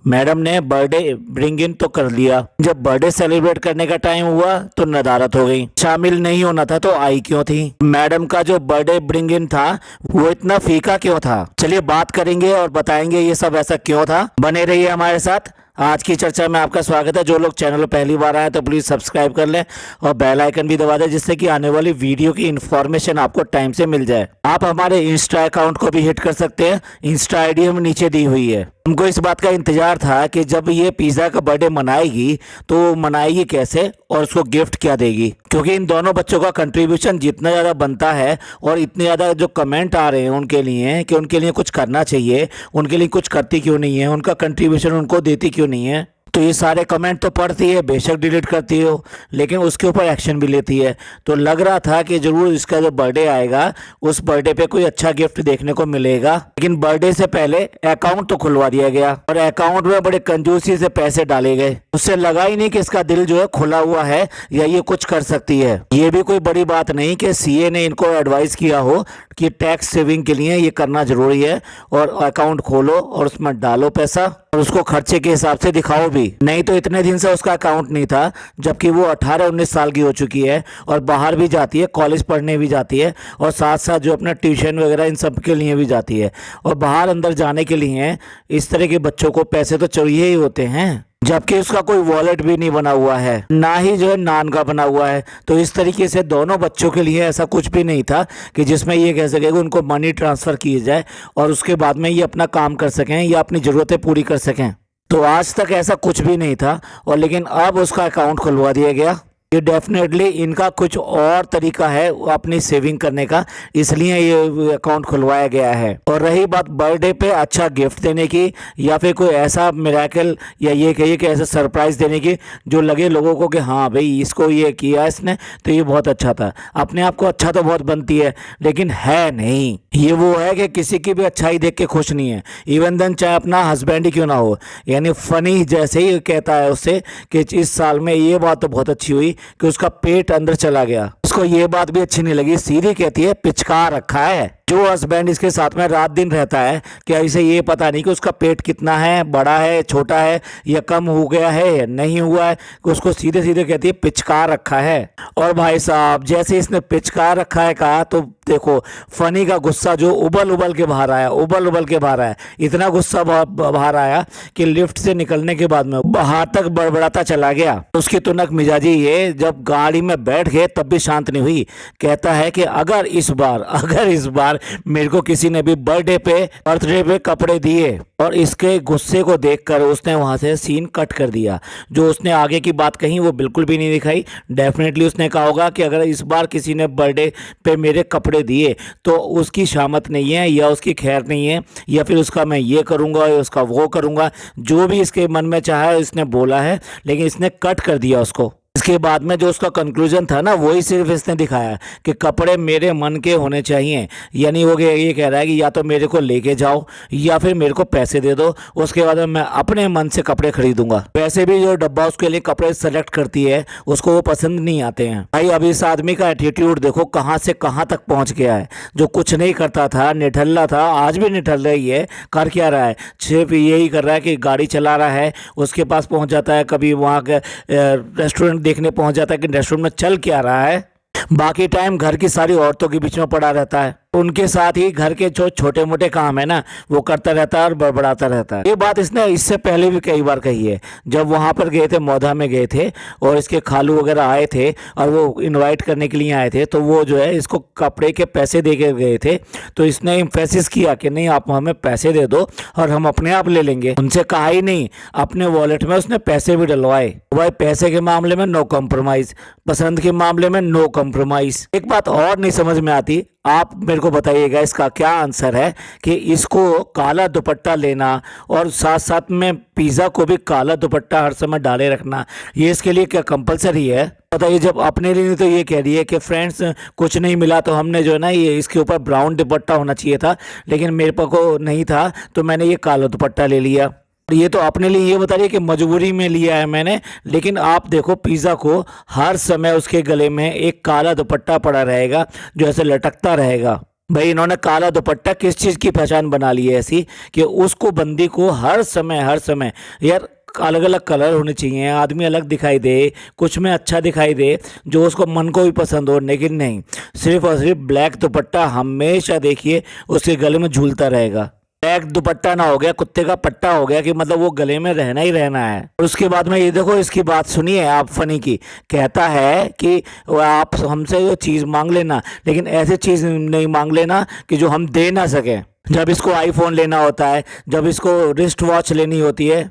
Madam ने birthday bring in तो कर लिया, जब बर्थडे सेलिब्रेट करने का टाइम हुआ तो नदारत हो गई। शामिल नहीं होना था तो आई क्यों थी? मैडम का जो बर्थडे ब्रिंग इन था वो इतना फीका क्यों था? चलिए बात करेंगे और बताएंगे ये सब ऐसा क्यों था। बने रहिए हमारे साथ। आज की चर्चा में आपका स्वागत है। जो लोग चैनल पर पहली बार आए तो प्लीज़ सब्सक्राइब कर लें और बेल आइकन भी दबा दें, जिससे कि आने वाली वीडियो की इन्फॉर्मेशन आपको टाइम से मिल जाए। आप हमारे इंस्टा अकाउंट को भी हिट कर सकते हैं। इंस्टा आईडी हम नीचे दी हुई है। हमको इस बात का इंतजार था कि जब ये पिज़्ज़ा का बर्थडे मनाएगी तो मनाएगी कैसे और उसको गिफ्ट क्या देगी, क्योंकि इन दोनों बच्चों का कंट्रीब्यूशन जितना ज़्यादा बनता है और इतने ज़्यादा जो कमेंट आ रहे हैं उनके लिए कि उनके लिए कुछ करना चाहिए, उनके लिए कुछ करती क्यों नहीं है, उनका कंट्रीब्यूशन उनको देती क्यों नहीं है। तो ये सारे कमेंट तो पढ़ती है, बेशक डिलीट करती हो, लेकिन उसके ऊपर एक्शन भी लेती है। तो लग रहा था कि ज़रूर इसका जो बर्थडे आएगा उस बर्थडे पे कोई अच्छा गिफ्ट देखने को मिलेगा। लेकिन बर्थडे से पहले अकाउंट तो खुलवा दिया गया और अकाउंट में बड़े कंजूसी से पैसे डाले गए। उससे लगा ही नहीं कि इसका दिल जो है खुला हुआ है या ये कुछ कर सकती है। ये भी कोई बड़ी बात नहीं कि सीए ने इनको एडवाइस किया हो कि टैक्स सेविंग के लिए ये करना जरूरी है और अकाउंट खोलो और उसमें डालो पैसा और उसको खर्चे के हिसाब से दिखाओ भी। नहीं तो इतने दिन से उसका अकाउंट नहीं था, जबकि वो 18-19 साल की हो चुकी है और बाहर भी जाती है, कॉलेज पढ़ने भी जाती है और साथ साथ जो अपना ट्यूशन वगैरह इन सब के लिए भी जाती है। और बाहर अंदर जाने के लिए इस तरह के बच्चों को पैसे तो चाहिए ही होते हैं, जबकि उसका कोई वॉलेट भी नहीं बना हुआ है, ना ही जो है नान का बना हुआ है। तो इस तरीके से दोनों बच्चों के लिए ऐसा कुछ भी नहीं था कि जिसमें ये कह सके कि उनको मनी ट्रांसफ़र किए जाए और उसके बाद में ये अपना काम कर सकें या अपनी ज़रूरतें पूरी कर सकें। तो आज तक ऐसा कुछ भी नहीं था और लेकिन अब उसका अकाउंट खुलवा दिया गया। ये डेफिनेटली इनका कुछ और तरीका है अपनी सेविंग करने का, इसलिए ये अकाउंट खुलवाया गया है। और रही बात बर्थडे पे अच्छा गिफ्ट देने की या फिर कोई ऐसा मिरेकल या ये कहिए कि ऐसा सरप्राइज़ देने की जो लगे लोगों को कि हाँ भाई इसको ये किया इसने तो ये बहुत अच्छा था। अपने आप को अच्छा तो बहुत बनती है, लेकिन है नहीं। ये वो है कि किसी की भी अच्छाई देख के खुश नहीं है, इवन देन चाहे अपना हस्बैंड ही क्यों ना हो। यानी फ़नी जैसे ही कहता है उससे कि इस साल में ये बात तो बहुत अच्छी हुई कि उसका पेट अंदर चला गया। उसको ये बात भी अच्छी नहीं लगी, सीधी कहती है पिचकार रखा है। जो हस्बैंड इसके साथ में रात दिन रहता है क्या इसे ये पता नहीं कि उसका पेट कितना है, बड़ा है, छोटा है या कम हो गया है या नहीं हुआ है, कि उसको सीधे सीधे कहती है पिचकार रखा है। और भाई साहब जैसे इसने पिचकार रखा है कहा तो देखो फनी का गुस्सा जो उबल उबल के बाहर आया, उबल उबल के बाहर आया। इतना गुस्सा बाहर आया कि लिफ्ट से निकलने के बाद में बाहर तक बड़बड़ाता चला गया। उसकी तुनक मिजाजी ये जब गाड़ी में बैठ गए तब भी शांत नहीं हुई। कहता है कि अगर इस बार मेरे को किसी ने भी बर्थडे पे कपड़े दिए, और इसके गुस्से को देखकर उसने वहां से सीन कट कर दिया। जो उसने आगे की बात कही वो बिल्कुल भी नहीं दिखाई। डेफिनेटली उसने कहा होगा कि अगर इस बार किसी ने बर्थडे पे मेरे कपड़े दिए तो उसकी शामत नहीं है या उसकी खैर नहीं है या फिर उसका मैं ये करूँगा या उसका वो करूँगा। जो भी इसके मन में चाहा है इसने बोला है, लेकिन इसने कट कर दिया उसको। इसके बाद में जो उसका कंक्लूजन था ना वही सिर्फ इसने दिखाया कि कपड़े मेरे मन के होने चाहिए। यानी वो ये कह रहा है कि या तो मेरे को लेके जाओ या फिर मेरे को पैसे दे दो, उसके बाद मैं अपने मन से कपड़े खरीदूंगा। वैसे भी जो डब्बा उसके लिए कपड़े सेलेक्ट करती है उसको वो पसंद नहीं आते हैं। भाई अब इस आदमी का एटीट्यूड देखो कहाँ से कहाँ तक पहुँच गया है। जो कुछ नहीं करता था, निठल्ला था, आज भी निठल्ला ही है। कर क्या रहा है? सिर्फ यही कर रहा है कि गाड़ी चला रहा है, उसके पास पहुँच जाता है, कभी वहाँ के रेस्टोरेंट देखने पहुंच जाता है कि रेस्टोरेंट में चल क्या रहा है। बाकी टाइम घर की सारी औरतों के बीच में पड़ा रहता है। उनके साथ ही घर के जो छोटे मोटे काम है ना वो करता रहता है और बड़बड़ाता रहता है। ये बात इसने इससे पहले भी कई बार कही है। जब वहाँ पर गए थे, मौधा में गए थे और इसके खालू वगैरह आए थे और वो इनवाइट करने के लिए आए थे, तो वो जो है इसको कपड़े के पैसे दे के गए थे। तो इसने इम्फेसिस किया कि नहीं आप हमें पैसे दे दो और हम अपने आप ले लेंगे। उनसे कहा ही नहीं, अपने वॉलेट में उसने पैसे भी डलवाए। भाई पैसे के मामले में नो कॉम्प्रोमाइज़, पसंद के मामले में नो कॉम्प्रोमाइज़। एक बात और नहीं समझ में आती, आप मेरे को बताइएगा इसका क्या आंसर है कि इसको काला दुपट्टा लेना और साथ साथ में पिज़्ज़ा को भी काला दुपट्टा हर समय डाले रखना, ये इसके लिए क्या कंपलसरी है? बताइए। जब अपने लिए तो ये कह रही है कि फ्रेंड्स कुछ नहीं मिला तो हमने जो है ना ये इसके ऊपर ब्राउन दुपट्टा होना चाहिए था, लेकिन मेरे पास को नहीं था तो मैंने ये काला दुपट्टा ले लिया। ये तो अपने लिए ये बता रही है कि मजबूरी में लिया है मैंने, लेकिन आप देखो पिज़्ज़ा को हर समय उसके गले में एक काला दुपट्टा पड़ा रहेगा जो ऐसे लटकता रहेगा। भाई इन्होंने काला दुपट्टा किस चीज़ की पहचान बना ली है ऐसी कि उसको बंदी को हर समय यार अलग अलग कलर होने चाहिए, आदमी अलग दिखाई दे, कुछ में अच्छा दिखाई दे, जो उसको मन को भी पसंद हो। लेकिन नहीं, सिर्फ और सिर्फ ब्लैक दुपट्टा हमेशा देखिए उसके गले में झूलता रहेगा। ब्लैक दुपट्टा ना हो गया कुत्ते का पट्टा हो गया कि मतलब वो गले में रहना ही रहना है। और उसके बाद में ये देखो इसकी बात सुनिए आप फनी की, कहता है कि आप हमसे जो चीज़ मांग लेना, लेकिन ऐसी चीज़ नहीं मांग लेना कि जो हम दे ना सकें। जब इसको आईफोन लेना होता है, जब इसको रिस्ट वॉच लेनी होती है,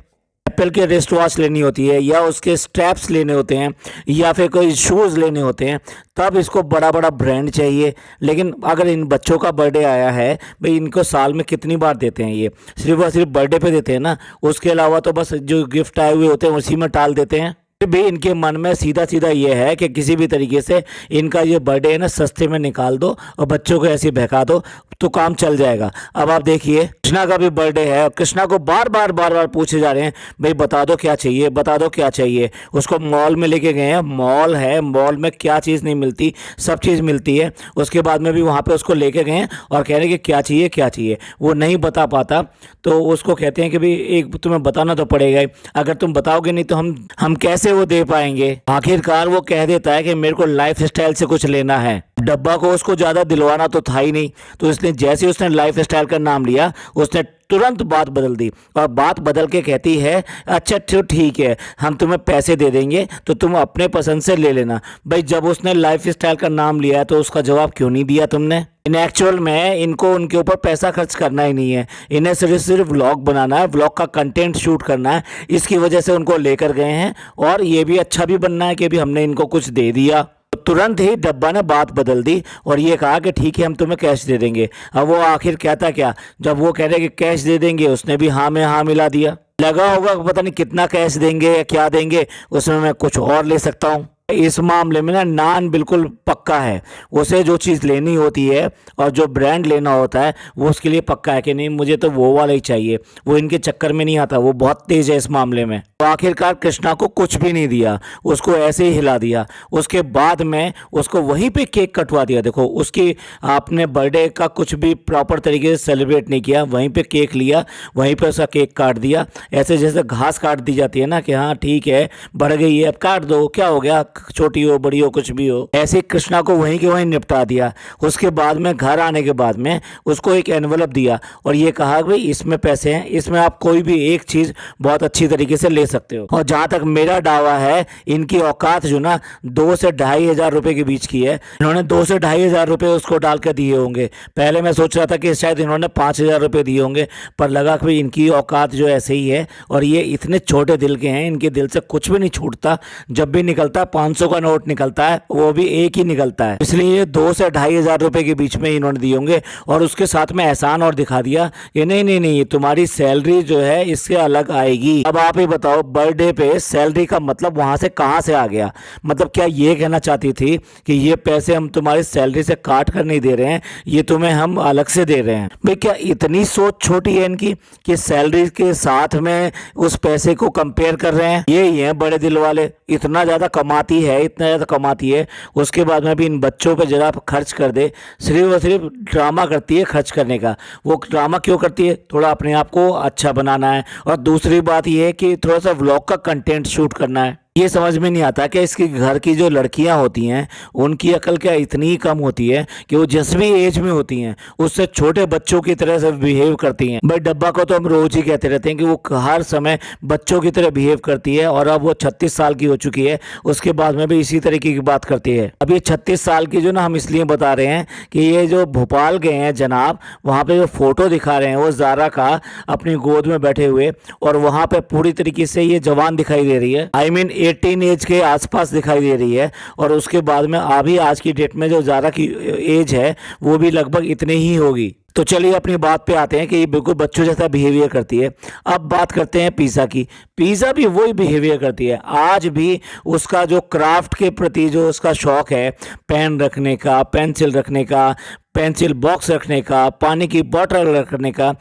एप्पल के रिस्ट वॉच लेनी होती है, या उसके स्ट्रैप्स लेने होते हैं, या फिर कोई शूज़ लेने होते हैं, तब इसको बड़ा बड़ा ब्रांड चाहिए। लेकिन अगर इन बच्चों का बर्थडे आया है भाई, इनको साल में कितनी बार देते हैं, ये सिर्फ और सिर्फ बर्थडे पे देते हैं ना, उसके अलावा तो बस जो गिफ्ट आए हुए होते हैं उसी में टाल देते हैं। फिर भी इनके मन में सीधा सीधा ये है कि किसी भी तरीके से इनका ये बर्थडे है ना सस्ते में निकाल दो और बच्चों को ऐसे बहका दो तो काम चल जाएगा। अब आप देखिए कृष्णा का भी बर्थडे है और कृष्णा को बार बार पूछे जा रहे हैं भाई बता दो क्या चाहिए, बता दो क्या चाहिए। उसको मॉल में लेके गए हैं, मॉल है, मॉल में क्या चीज़ नहीं मिलती, सब चीज़ मिलती है। उसके बाद में भी वहाँ पे उसको लेके गए हैं और कह रहे हैं कि क्या चाहिए क्या चाहिए, वो नहीं बता पाता। तो उसको कहते हैं कि भाई एक तुम्हें बताना तो पड़ेगा ही, अगर तुम बताओगे नहीं तो हम कैसे वो दे पाएंगे। आखिरकार वो कह देता है कि मेरे को लाइफ स्टाइल से कुछ लेना है। डब्बा को उसको ज़्यादा दिलवाना तो था ही नहीं, तो इसलिए जैसे उसने लाइफ स्टाइल का नाम लिया उसने तुरंत बात बदल दी और बात बदल के कहती है अच्छा तो ठीक है, हम तुम्हें पैसे दे देंगे तो तुम अपने पसंद से ले लेना। भाई जब उसने लाइफ स्टाइल का नाम लिया तो उसका जवाब क्यों नहीं दिया तुमने। इन एक्चुअल में इनको उनके ऊपर पैसा खर्च करना ही नहीं है, इन्हें सिर्फ व्लॉग बनाना है, व्लॉग का कंटेंट शूट करना है। इसकी वजह से उनको लेकर गए हैं और ये भी अच्छा भी बनना है कि भी हमने इनको कुछ दे दिया। तुरंत ही डब्बा ने बात बदल दी और ये कहा कि ठीक है हम तुम्हें कैश दे देंगे। अब वो आखिर कहता क्या, जब वो कह रहे कि कैश दे देंगे उसने भी हाँ में हाँ मिला दिया। लगा होगा पता नहीं कितना कैश देंगे या क्या देंगे, उसमें मैं कुछ और ले सकता हूँ। इस मामले में ना नान बिल्कुल पक्का है, उसे जो चीज़ लेनी होती है और जो ब्रांड लेना होता है वो उसके लिए पक्का है कि नहीं मुझे तो वो वाला ही चाहिए, वो इनके चक्कर में नहीं आता, वो बहुत तेज है इस मामले में। तो आखिरकार कृष्णा को कुछ भी नहीं दिया, उसको ऐसे ही हिला दिया। उसके बाद में उसको वहीं पे केक कटवा दिया। देखो उसकी आपने बर्थडे का कुछ भी प्रॉपर तरीके से सेलिब्रेट नहीं किया, वहीं पे केक लिया, वहीं पे उसका केक काट दिया। ऐसे जैसे घास काट दी जाती है ना कि हाँ ठीक है बढ़ गई है अब काट दो, क्या हो गया, छोटी हो बड़ी हो कुछ भी हो, ऐसे कृष्णा को वहीं के वहीं निपटा दिया। उसके बाद में घर आने के बाद में उसको एक एनवलप दिया और ये कहा भाई इसमें पैसे हैं, इसमें आप कोई भी एक चीज़ बहुत अच्छी तरीके से ले सकते हो। और जहाँ तक मेरा दावा है इनकी औकात जो ना 2 से 2,500 रुपए के बीच की है। इन्होंने 2 से 2,500 रुपए उसको डाल कर दिए होंगे। पहले मैं सोच रहा था कि शायद इन्होंने 5,000 रुपए दिए होंगे, पर लगा कि इनकी औकात जो ऐसे ही है और ये इतने छोटे दिल के हैं, इनके दिल से कुछ भी नहीं छूटता। जब भी निकलता है 500 का नोट निकलता है, वो भी एक ही निकलता है, इसलिए 2 से 2,500 रुपए के बीच में इन्होंने दिए होंगे। और उसके साथ में एहसान और दिखा दिया कि नहीं नहीं नहीं तुम्हारी सैलरी जो है इससे अलग आएगी। अब आप ही बताओ बर्थडे पे सैलरी का मतलब वहां से कहां से आ गया। मतलब क्या ये कहना चाहती थी कि ये पैसे हम तुम्हारी सैलरी से काट कर नहीं दे रहे हैं, ये तुम्हें हम अलग से दे रहे हैं। भाई क्या इतनी सोच छोटी है इनकी कि सैलरी के साथ में उस पैसे को कंपेयर कर रहे हैं। ये ही है बड़े दिल वाले, इतना ज़्यादा कमाती है, इतना ज़्यादा कमाती है, उसके बाद में भी इन बच्चों पे जरा खर्च कर दे। सिर्फ और सिर्फ ड्रामा करती है खर्च करने का। वो ड्रामा क्यों करती है, थोड़ा अपने आप को अच्छा बनाना है, और दूसरी बात ये है कि थोड़ा सा व्लॉग का कंटेंट शूट करना है। ये समझ में नहीं आता कि इसके घर की जो लड़कियां होती हैं उनकी अकल क्या इतनी ही कम होती है कि वो जिस भी एज में होती हैं उससे छोटे बच्चों की तरह से बिहेव करती हैं। भाई डब्बा को तो हम रोज ही कहते रहते हैं कि वो हर समय बच्चों की तरह बिहेव करती है, और अब वो 36 साल की हो चुकी है, उसके बाद में भी इसी तरीके की बात करती है। अब ये 36 साल की जो ना हम इसलिए बता रहे हैं कि ये जो भोपाल गए हैं जनाब, वहाँ पे जो फोटो दिखा रहे हैं वो ज़ारा का अपनी गोद में बैठे हुए, और वहाँ पे पूरी तरीके से ये जवान दिखाई दे रही है। आई मीन 18 एज के आसपास दिखाई दे रही है। और उसके बाद में अभी आज की डेट में जो ज़ारा की एज है वो भी लगभग इतनी ही होगी। तो चलिए अपनी बात पे आते हैं कि ये बिल्कुल बच्चों जैसा बिहेवियर करती है। अब बात करते हैं पिज़्ज़ा की। पिज़्ज़ा भी वही बिहेवियर करती है। आज भी उसका जो क्राफ्ट के प्रति जो उसका शौक़ है, पेन रखने का, पेंसिल रखने का, पेंसिल बॉक्स रखने का, पानी की बोतल रखने का,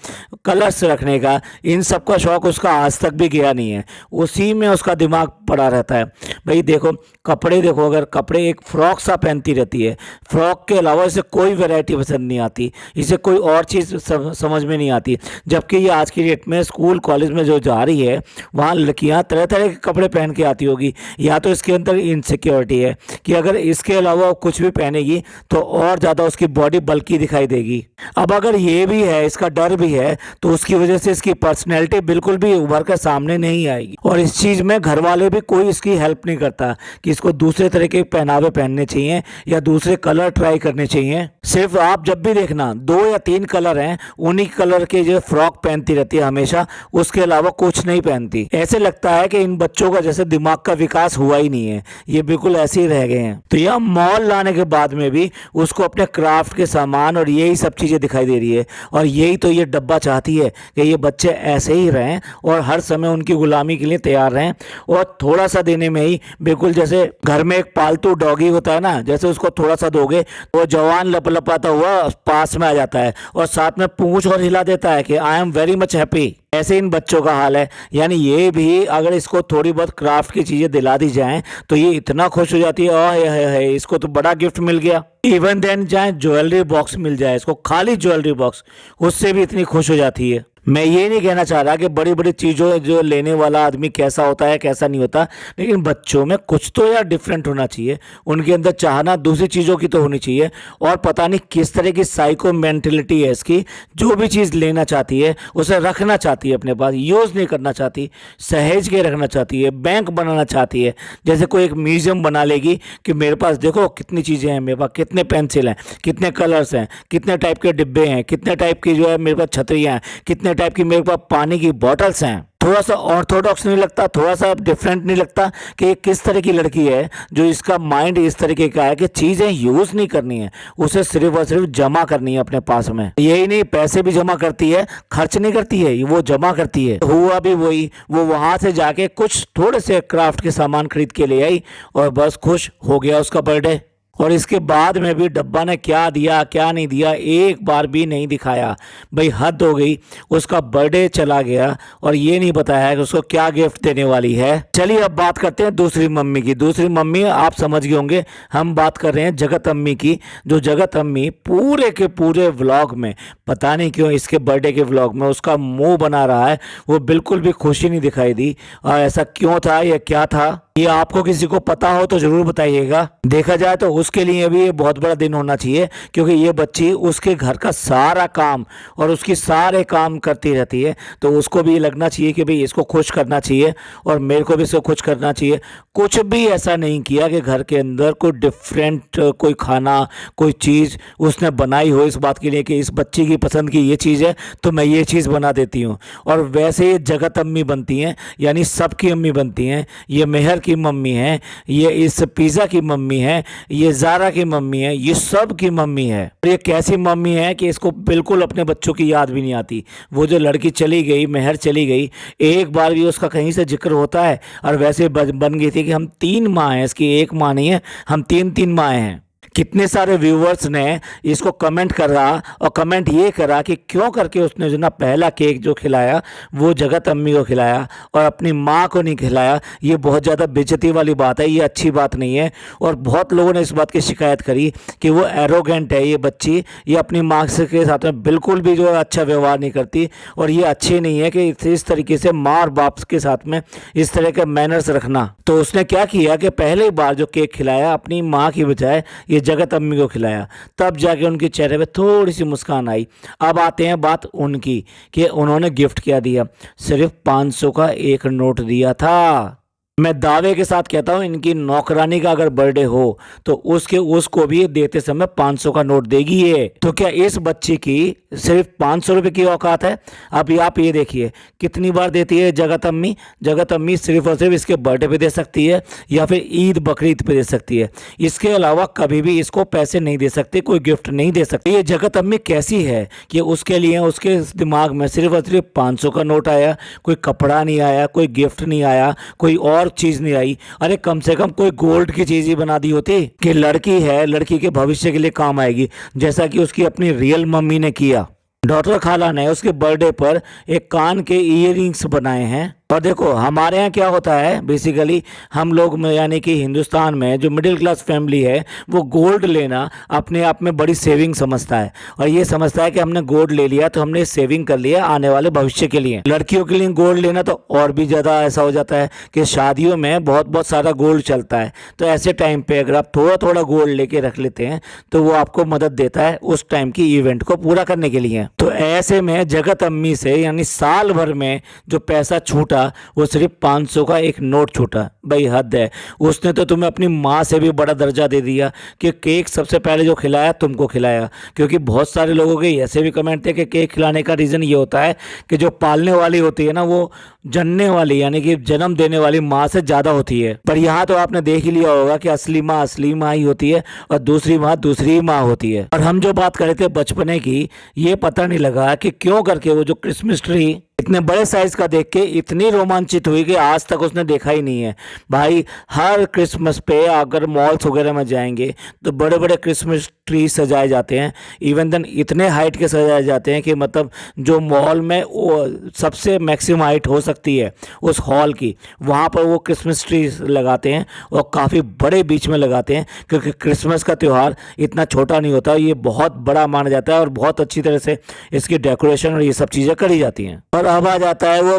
कलर्स रखने का, इन सब का शौक़ उसका आज तक भी गया नहीं है। उसी में उसका दिमाग पड़ा रहता है। भाई देखो कपड़े, देखो अगर कपड़े एक फ़्रॉक सा पहनती रहती है, फ़्रॉक के अलावा इसे कोई वैरायटी पसंद नहीं आती, इसे कोई और चीज़ समझ में नहीं आती। जबकि ये आज की डेट में स्कूल कॉलेज में जो जा रही है वहाँ लड़कियाँ तरह तरह के कपड़े पहन के आती होगी। या तो इसके अंदर इनसिक्योरिटी है कि अगर इसके अलावा वो कुछ भी पहनेगी तो और ज़्यादा उसकी बॉडी बल्की दिखाई देगी। अब अगर ये भी है, इसका डर भी है, तो उसकी वजह से इसकी पर्सनैलिटी बिल्कुल भी उभर कर सामने नहीं आएगी। और इस चीज़ में घर वाले भी कोई इसकी हेल्प नहीं करता कि इसको दूसरे तरह के पहनावे पहनने चाहिए या दूसरे कलर ट्राई करने चाहिए। सिर्फ आप जब भी देखना 2 या 3 कलर हैं, उन्हीं कलर के जो फ्रॉक पहनती रहती है हमेशा, उसके अलावा कुछ नहीं पहनती। ऐसे लगता है कि इन बच्चों का जैसे दिमाग का विकास हुआ ही नहीं है, ये बिल्कुल ऐसे ही रह गए हैं। तो यह मॉल लाने के बाद में भी उसको अपने क्राफ्ट के सामान और यही सब चीज़ें दिखाई दे रही है। और यही तो ये डब्बा चाहती है कि ये बच्चे ऐसे ही रहें और हर समय उनकी गुलामी के लिए तैयार रहें, और थोड़ा सा देने में ही बिल्कुल जैसे घर में एक पालतू डॉगी होता है ना, जैसे उसको थोड़ा सा दोगे वो जवान लपलपाता हुआ पास में आ जाता है और साथ में पूंछ और हिला देता है कि I am very much happy. ऐसे इन बच्चों का हाल है। यानी ये भी अगर इसको थोड़ी बहुत क्राफ्ट की चीज़ें दिला दी जाएं तो ये इतना खुश हो जाती है, इसको तो बड़ा गिफ्ट मिल गया। इवन देन चाहे ज्वेलरी बॉक्स मिल जाए इसको, खाली ज्वेलरी बॉक्स, उससे भी इतनी खुश हो जाती है। मैं ये नहीं कहना चाह रहा कि बड़ी बड़ी चीज़ों जो लेने वाला आदमी कैसा होता है कैसा नहीं होता, लेकिन बच्चों में कुछ तो यार डिफरेंट होना चाहिए। उनके अंदर चाहना दूसरी चीज़ों की तो होनी चाहिए। और पता नहीं किस तरह की साइको मेंटेलिटी है इसकी, जो भी चीज़ लेना चाहती है उसे रखना चाहती है अपने पास, यूज़ नहीं करना चाहती, सहेज के रखना चाहती है, बैंक बनाना चाहती है। जैसे कोई एक म्यूजियम बना लेगी कि मेरे पास देखो कितनी चीज़ें हैं, मेरे पास कितने पेंसिल हैं, कितने कलर्स हैं, कितने टाइप के डिब्बे हैं, कितने टाइप की जो है मेरे पास छतरियाँ हैं, कितने टाइप की मेरे पास पानी की बॉटल्स हैं। थोड़ा सा ऑर्थोडॉक्स नहीं लगता, थोड़ा सा डिफरेंट नहीं लगता कि ये किस तरह की लड़की है जो इसका माइंड इस तरीके का है कि चीज़ें यूज़ नहीं करनी है, उसे सिर्फ और सिर्फ जमा करनी है अपने पास में। यही नहीं, पैसे भी जमा करती है, खर्च नहीं करती है, वो जमा करती है। हुआ भी वही, वो वहाँ से जाके कुछ थोड़े से क्राफ्ट के सामान खरीद के ले आई और बस खुश हो गया उसका बर्थडे। और इसके बाद में भी डब्बा ने क्या दिया क्या नहीं दिया एक बार भी नहीं दिखाया। भाई हद हो गई, उसका बर्थडे चला गया और ये नहीं बताया कि उसको क्या गिफ्ट देने वाली है। चलिए अब बात करते हैं दूसरी मम्मी की। दूसरी मम्मी आप समझ गए होंगे, हम बात कर रहे हैं जगत अम्मी की। जो जगत अम्मी पूरे के पूरे व्लॉग में, पता नहीं क्यों इसके बर्थडे के व्लॉग में उसका मुंह बना रहा है, वो बिल्कुल भी खुशी नहीं दिखाई दी। और ऐसा क्यों था या क्या था, ये आपको किसी को पता हो तो ज़रूर बताइएगा। देखा जाए तो उसके लिए भी ये बहुत बड़ा दिन होना चाहिए, क्योंकि ये बच्ची उसके घर का सारा काम और उसकी सारे काम करती रहती है। तो उसको भी लगना चाहिए कि भाई इसको खुश करना चाहिए और मेरे को भी इसको खुश करना चाहिए। कुछ भी ऐसा नहीं किया कि घर के अंदर कोई डिफरेंट कोई खाना कोई चीज़ उसने बनाई हो इस बात के लिए कि इस बच्ची की पसंद की ये चीज़ है तो मैं ये चीज़ बना देती हूँ। और वैसे ये जगत अम्मी बनती हैं, यानी सबकी अम्मी बनती हैं। ये मेहर की मम्मी है, ये इस पिज़्ज़ा की मम्मी है, ये ज़ारा की मम्मी है, ये सब की मम्मी है। और ये कैसी मम्मी है कि इसको बिल्कुल अपने बच्चों की याद भी नहीं आती। वो जो लड़की चली गई, मेहर चली गई, एक बार भी उसका कहीं से जिक्र होता है। और वैसे बन गई थी कि हम 3 माँ हैं, इसकी एक माँ नहीं है, हम 3 माँ हैं। कितने सारे व्यूवर्स ने इसको कमेंट करा और कमेंट ये करा कि क्यों करके उसने जो ना पहला केक जो खिलाया वो जगत अम्मी को खिलाया और अपनी माँ को नहीं खिलाया। ये बहुत ज़्यादा बेइज्जती वाली बात है, ये अच्छी बात नहीं है। और बहुत लोगों ने इस बात की शिकायत करी कि वो एरोगेंट है ये बच्ची, ये अपनी माँ के साथ में बिल्कुल भी जो है अच्छा व्यवहार नहीं करती। और ये अच्छी नहीं है कि इस तरीके से माँ और बाप के साथ में इस तरह के मैनर्स रखना। तो उसने क्या किया कि पहली बार जो केक खिलाया अपनी माँ की बजाय ये जगत अम्मी को खिलाया, तब जाके उनके चेहरे पे थोड़ी सी मुस्कान आई। अब आते हैं बात उनकी कि उन्होंने गिफ्ट क्या दिया। सिर्फ 500 का एक नोट दिया था। मैं दावे के साथ कहता हूँ इनकी नौकरानी का अगर बर्थडे हो तो उसको भी देते समय 500 का नोट देगी ये। तो क्या इस बच्ची की सिर्फ 500 रुपये की औकात है? अब आप ये देखिए कितनी बार देती है जगत अम्मी। जगत अम्मी सिर्फ और सिर्फ इसके बर्थडे पे दे सकती है या फिर ईद बकरीद पे दे सकती है। इसके अलावा कभी भी इसको पैसे नहीं दे सकती, कोई गिफ्ट नहीं दे सकती। ये जगत अम्मी कैसी है कि उसके लिए उसके दिमाग में सिर्फ और सिर्फ 500 का नोट आया, कोई कपड़ा नहीं आया, कोई गिफ्ट नहीं आया, कोई और और चीज नहीं आई। अरे कम से कम कोई गोल्ड की चीज ही बना दी होती कि लड़की है, लड़की के भविष्य के लिए काम आएगी, जैसा कि उसकी अपनी रियल मम्मी ने किया। डॉक्टर खाला ने उसके बर्थडे पर एक कान के इयररिंग्स बनाए हैं। और देखो हमारे यहाँ क्या होता है, बेसिकली हम लोग में यानी कि हिंदुस्तान में जो मिडिल क्लास फैमिली है वो गोल्ड लेना अपने आप में बड़ी सेविंग समझता है, और ये समझता है कि हमने गोल्ड ले लिया तो हमने सेविंग कर लिया आने वाले भविष्य के लिए। लड़कियों के लिए गोल्ड लेना तो और भी ज़्यादा ऐसा हो जाता है कि शादियों में बहुत बहुत सारा गोल्ड चलता है, तो ऐसे टाइम पे अगर आप थोड़ा थोड़ा गोल्ड लेके रख लेते हैं तो वो आपको मदद देता है उस टाइम की इवेंट को पूरा करने के लिए। तो ऐसे में जगत अम्मी से यानी साल भर में जो पैसा छूटा वो सिर्फ 500 का एक नोट छूटा। भाई हद है, उसने तो तुम्हें अपनी माँ से भी बड़ा दर्जा दे दिया कि केक सबसे पहले जो खिलाया तुमको खिलाया। क्योंकि बहुत सारे लोगों के ऐसे भी कमेंट थे कि केक खिलाने का रीज़न ये होता है कि जो पालने वाली होती है ना वो जनने वाली यानी कि जन्म देने वाली माँ से ज़्यादा होती है। पर यहाँ तो आपने देख ही लिया होगा कि असली माँ ही होती है और दूसरी माँ होती है। और हम जो बात कर रहे थे बचपने की, ये पता नहीं लगा कि क्यों करके वो जो क्रिसमस ट्री इतने बड़े साइज का देख के इतनी रोमांचित हुई कि आज तक उसने देखा ही नहीं है। भाई हर क्रिसमस पे अगर मॉल्स वगैरह में जाएंगे तो बड़े बड़े क्रिसमस ट्री सजाए जाते हैं, इवन देन इतने हाइट के सजाए जाते हैं कि मतलब जो मॉल में वो सबसे मैक्सिमम हाइट हो सकती है उस हॉल की, वहाँ पर वो क्रिसमस ट्री लगाते हैं और काफ़ी बड़े बीच में लगाते हैं। क्योंकि क्रिसमस का त्यौहार इतना छोटा नहीं होता, ये बहुत बड़ा माना जाता है और बहुत अच्छी तरह से इसकी डेकोरेशन और ये सब चीज़ें करी जाती हैं। और अब आ जाता है वो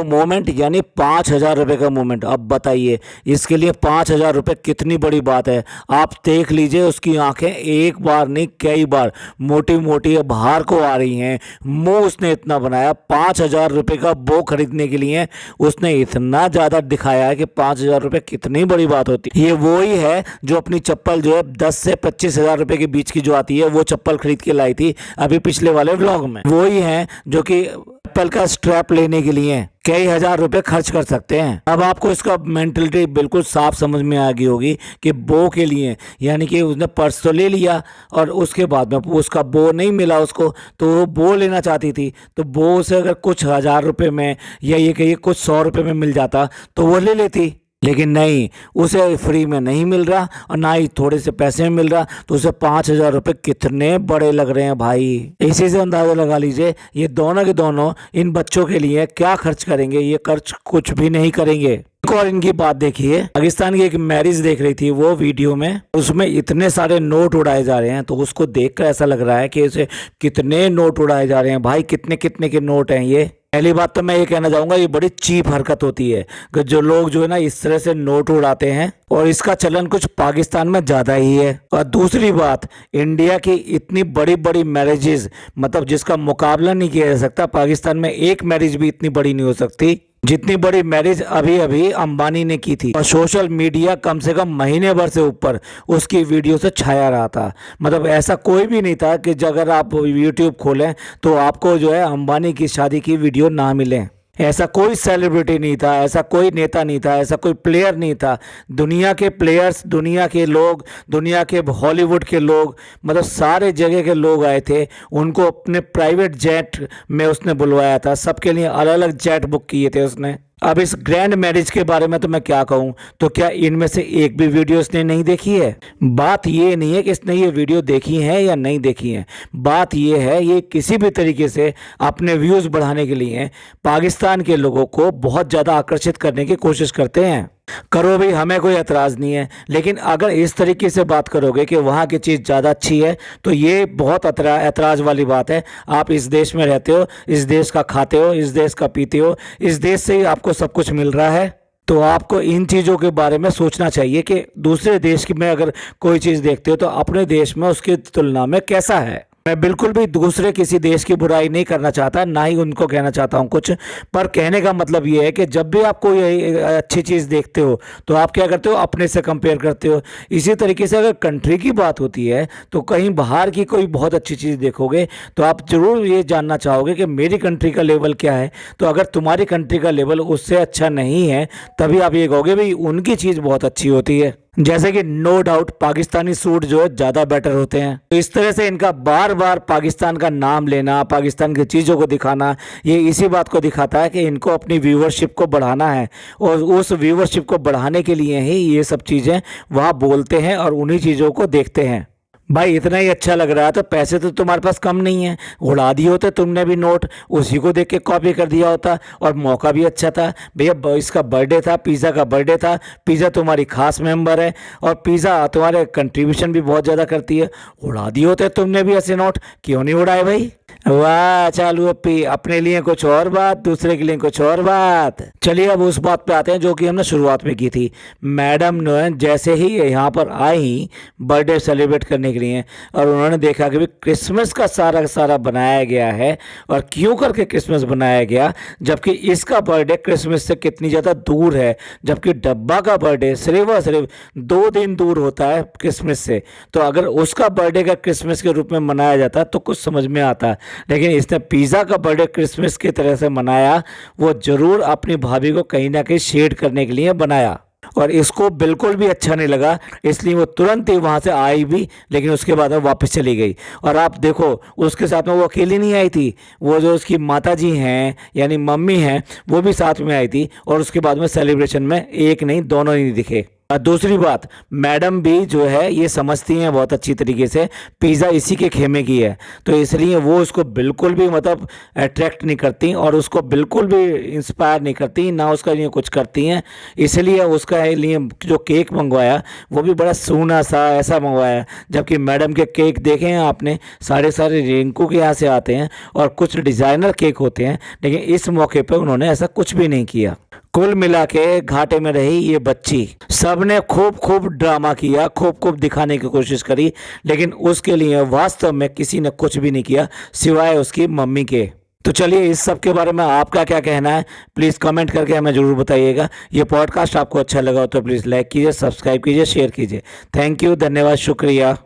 मोमेंट यानी 5,000 रुपये का मोमेंट। अब बताइए इसके लिए 5,000 रुपये कितनी बड़ी बात है। आप देख लीजिए उसकी आंखें एक बार नहीं कई बार मोटी मोटी बाहर को आ रही हैं। मुंह उसने इतना बनाया, 5,000 रुपये का बो खरीदने के लिए उसने इतना ज़्यादा दिखाया है कि 5,000 रुपये कितनी बड़ी बात होती है। ये वो ही है जो अपनी चप्पल जो है 10 से 25,000 रुपये के बीच की जो आती है वो चप्पल खरीद के लाई थी अभी पिछले वाले व्लॉग में। वो ही है जो कि एप्पल का स्ट्रैप लेने के लिए कई हजार रुपए खर्च कर सकते हैं। अब आपको इसका मेंटलिटी बिल्कुल साफ समझ में आ गई होगी कि बो के लिए यानी कि उसने पर्स तो ले लिया और उसके बाद में उसका बो नहीं मिला उसको, तो वो बो लेना चाहती थी। तो बो से अगर कुछ 1,000 रुपये में या ये कहिए कुछ 100 रुपये में मिल जाता तो वो ले लेती, लेकिन नहीं, उसे फ्री में नहीं मिल रहा और ना ही थोड़े से पैसे में मिल रहा, तो उसे 5,000 रुपये कितने बड़े लग रहे हैं भाई। इसी से अंदाजा लगा लीजिए ये दोनों के दोनों इन बच्चों के लिए क्या खर्च करेंगे। ये खर्च कुछ भी नहीं करेंगे। एक और इनकी बात देखिए, पाकिस्तान की एक मैरिज देख रही थी वो वीडियो में, उसमें इतने सारे नोट उड़ाए जा रहे हैं तो उसको देखकर ऐसा लग रहा है कि इसे कितने नोट उड़ाए जा रहे हैं भाई, कितने कितने के नोट हैं ये। पहली बात तो मैं ये कहना चाहूँगा ये बड़ी चीप हरकत होती है कि जो लोग जो है ना इस तरह से नोट उड़ाते हैं, और इसका चलन कुछ पाकिस्तान में ज़्यादा ही है। और दूसरी बात, इंडिया की इतनी बड़ी बड़ी मैरिजेस मतलब जिसका मुकाबला नहीं किया जा सकता, पाकिस्तान में एक मैरिज भी इतनी बड़ी नहीं हो सकती जितनी बड़ी मैरिज अभी अभी अंबानी ने की थी। और सोशल मीडिया कम से कम महीने भर से ऊपर उसकी वीडियो से छाया रहा था। मतलब ऐसा कोई भी नहीं था कि अगर आप यूट्यूब खोलें तो आपको जो है अंबानी की शादी की वीडियो ना मिले। ऐसा कोई सेलिब्रिटी नहीं था, ऐसा कोई नेता नहीं था, ऐसा कोई प्लेयर नहीं था। दुनिया के प्लेयर्स, दुनिया के लोग, दुनिया के हॉलीवुड के लोग, मतलब सारे जगह के लोग आए थे। उनको अपने प्राइवेट जेट में उसने बुलवाया था, सबके लिए अलग अलग जेट बुक किए थे उसने। अब इस ग्रैंड मैरिज के बारे में तो मैं क्या कहूँ, तो क्या इनमें से एक भी वीडियो इसने नहीं देखी है? बात ये नहीं है कि इसने ये वीडियो देखी है या नहीं देखी है, बात ये है ये किसी भी तरीके से अपने व्यूज़ बढ़ाने के लिए पाकिस्तान के लोगों को बहुत ज़्यादा आकर्षित करने की कोशिश करते हैं। करो भी, हमें कोई एतराज़ नहीं है, लेकिन अगर इस तरीके से बात करोगे कि वहाँ की चीज़ ज़्यादा अच्छी है तो ये बहुत एतराज़ वाली बात है। आप इस देश में रहते हो, इस देश का खाते हो, इस देश का पीते हो, इस देश से ही आपको सब कुछ मिल रहा है, तो आपको इन चीज़ों के बारे में सोचना चाहिए कि दूसरे देश की में अगर कोई चीज़ देखते हो तो अपने देश में उसकी तुलना में कैसा है। मैं बिल्कुल भी दूसरे किसी देश की बुराई नहीं करना चाहता, ना ही उनको कहना चाहता हूँ कुछ, पर कहने का मतलब ये है कि जब भी आप कोई अच्छी चीज़ देखते हो तो आप क्या करते हो, अपने से कंपेयर करते हो। इसी तरीके से अगर कंट्री की बात होती है तो कहीं बाहर की कोई बहुत अच्छी चीज़ देखोगे तो आप ज़रूर ये जानना चाहोगे कि मेरी कंट्री का लेवल क्या है। तो अगर तुम्हारी कंट्री का लेवल उससे अच्छा नहीं है तभी आप ये कहोगे भाई उनकी चीज़ बहुत अच्छी होती है। जैसे कि नो डाउट पाकिस्तानी सूट जो है ज़्यादा बेटर होते हैं। तो इस तरह से इनका बार बार पाकिस्तान का नाम लेना, पाकिस्तान की चीज़ों को दिखाना, ये इसी बात को दिखाता है कि इनको अपनी व्यूअरशिप को बढ़ाना है और उस व्यूअरशिप को बढ़ाने के लिए ही ये सब चीज़ें वहाँ बोलते हैं और उन्हीं चीज़ों को देखते हैं। भाई इतना ही अच्छा लग रहा है तो पैसे तो तुम्हारे पास कम नहीं है, उड़ा दिए होते तुमने भी नोट, उसी को देख के कॉपी कर दिया होता। और मौका भी अच्छा था भैया, इसका बर्थडे था, पिज़्ज़ा का बर्थडे था, पिज़्ज़ा तुम्हारी खास मेंबर है और पिज़्ज़ा तुम्हारे कंट्रीब्यूशन भी बहुत ज़्यादा करती है। उड़ा दिए होते तुमने भी ऐसे नोट, क्यों नहीं उड़ाए भाई? वाह चालू अपी, अपने लिए कुछ और बात, दूसरे के लिए कुछ और बात। चलिए अब उस बात पे आते हैं जो कि हमने शुरुआत में की थी। मैडम ने जैसे ही यहाँ पर आई बर्थडे सेलिब्रेट करने के लिए और उन्होंने देखा कि भी क्रिसमस का सारा का सारा बनाया गया है और क्यों करके क्रिसमस बनाया गया, जबकि इसका बर्थडे क्रिसमस से कितनी ज़्यादा दूर है, जबकि डब्बा का बर्थडे सिर्फ और सिर्फ 2 दिन दूर होता है क्रिसमस से। तो अगर उसका बर्थडे का क्रिसमस के रूप में मनाया जाता तो कुछ समझ में आता, लेकिन इसने पिज़्ज़ा का बर्थडे क्रिसमस की तरह से मनाया। वो ज़रूर अपनी भाभी को कहीं ना कहीं शेड करने के लिए बनाया और इसको बिल्कुल भी अच्छा नहीं लगा, इसलिए वो तुरंत ही वहाँ से आई भी, लेकिन उसके बाद वो वापस चली गई। और आप देखो उसके साथ में वो अकेली नहीं आई थी, वो जो उसकी माता जी हैं यानी मम्मी हैं वो भी साथ में आई थी और उसके बाद में सेलिब्रेशन में एक नहीं दोनों ही दिखे। दूसरी बात, मैडम भी जो है ये समझती हैं बहुत अच्छी तरीके से पिज़्ज़ा इसी के खेमे की है, तो इसलिए वो उसको बिल्कुल भी मतलब अट्रैक्ट नहीं करती और उसको बिल्कुल भी इंस्पायर नहीं करती, ना उसका लिए कुछ करती हैं। इसलिए उसका लिए जो केक मंगवाया वो भी बड़ा सूना सा ऐसा मंगवाया, जबकि मैडम के केक देखे हैं आपने, सारे रिंकू के यहाँ से आते हैं और कुछ डिज़ाइनर केक होते हैं, लेकिन इस मौके पर उन्होंने ऐसा कुछ भी नहीं किया। कुल मिला के घाटे में रही ये बच्ची। सबने खूब ड्रामा किया, खूब दिखाने की कोशिश करी, लेकिन उसके लिए वास्तव में किसी ने कुछ भी नहीं किया सिवाय उसकी मम्मी के। तो चलिए इस सब के बारे में आपका क्या कहना है प्लीज़ कमेंट करके हमें ज़रूर बताइएगा। ये पॉडकास्ट आपको अच्छा लगा हो तो प्लीज़ लाइक कीजिए, सब्सक्राइब कीजिए, शेयर कीजिए। थैंक यू, धन्यवाद, शुक्रिया।